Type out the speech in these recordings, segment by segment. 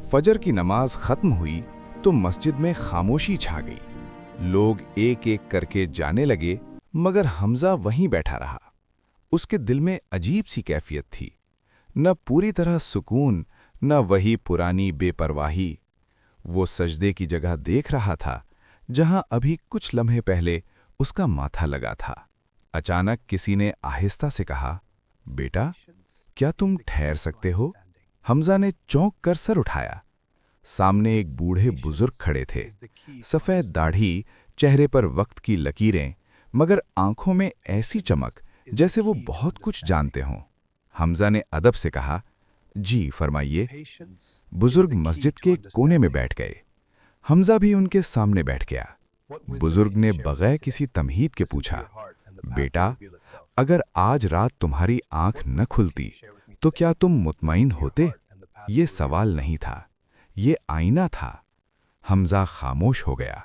फजर की नमाज खत्म हुई तो मस्जिद में खामोशी छा गई। लोग एक एक करके जाने लगे, मगर हमजा वहीं बैठा रहा। उसके दिल में अजीब सी कैफियत थी, न पूरी तरह सुकून, न वही पुरानी बेपरवाही। वो सजदे की जगह देख रहा था जहां अभी कुछ लम्हे पहले उसका माथा लगा था। अचानक किसी ने आहिस्ता से कहा, बेटा, क्या तुम ठहर सकते हो? हमजा ने चौंक कर सर उठाया। सामने एक बूढ़े बुजुर्ग खड़े थे, सफ़ेद दाढ़ी, चेहरे पर वक्त की लकीरें, मगर आंखों में ऐसी चमक जैसे वो बहुत कुछ जानते हों। हमजा ने अदब से कहा, जी फरमाइए। बुजुर्ग मस्जिद के कोने में बैठ गए। हमजा भी उनके सामने बैठ गया। बुजुर्ग ने बगैर किसी तमहीद के पूछा, बेटा, अगर आज रात तुम्हारी आंख न खुलती तो क्या तुम मुतमईन होते? ये सवाल नहीं था, ये आईना था। हमजा खामोश हो गया।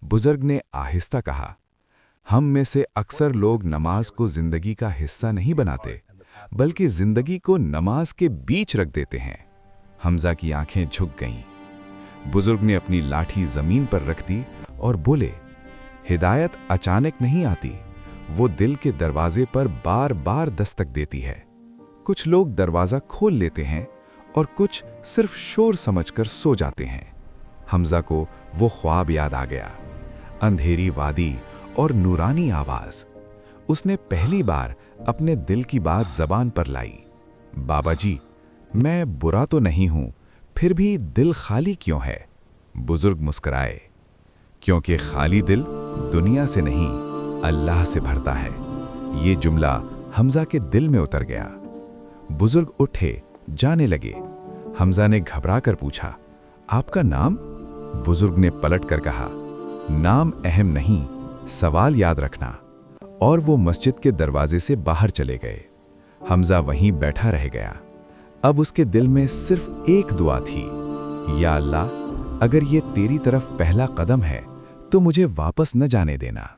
बुजुर्ग ने आहिस्ता कहा, हम में से अक्सर लोग नमाज को जिंदगी का हिस्सा नहीं बनाते, बल्कि जिंदगी को नमाज के बीच रख देते हैं। हमजा की आंखें झुक गईं। बुजुर्ग ने अपनी लाठी जमीन पर रख दी और बोले, हिदायत अचानक नहीं आती, वो दिल के दरवाजे पर बार बार दस्तक देती है। कुछ लोग दरवाजा खोल लेते हैं और कुछ सिर्फ शोर समझकर सो जाते हैं। हमजा को वो ख्वाब याद आ गया, अंधेरी वादी और नूरानी आवाज। उसने पहली बार अपने दिल की बात जबान पर लाई। बाबा जी, मैं बुरा तो नहीं हूं, फिर भी दिल खाली क्यों है? बुजुर्ग मुस्कुराए, क्योंकि खाली दिल दुनिया से नहीं, अल्लाह से भरता है। ये जुमला हमजा के दिल में उतर गया। बुजुर्ग उठे, जाने लगे। हमजा ने घबरा कर पूछा, आपका नाम? बुजुर्ग ने पलट कर कहा, नाम अहम नहीं, सवाल याद रखना। और वो मस्जिद के दरवाजे से बाहर चले गए। हमजा वहीं बैठा रह गया। अब उसके दिल में सिर्फ एक दुआ थी, या अल्लाह, अगर ये तेरी तरफ पहला कदम है तो मुझे वापस न जाने देना।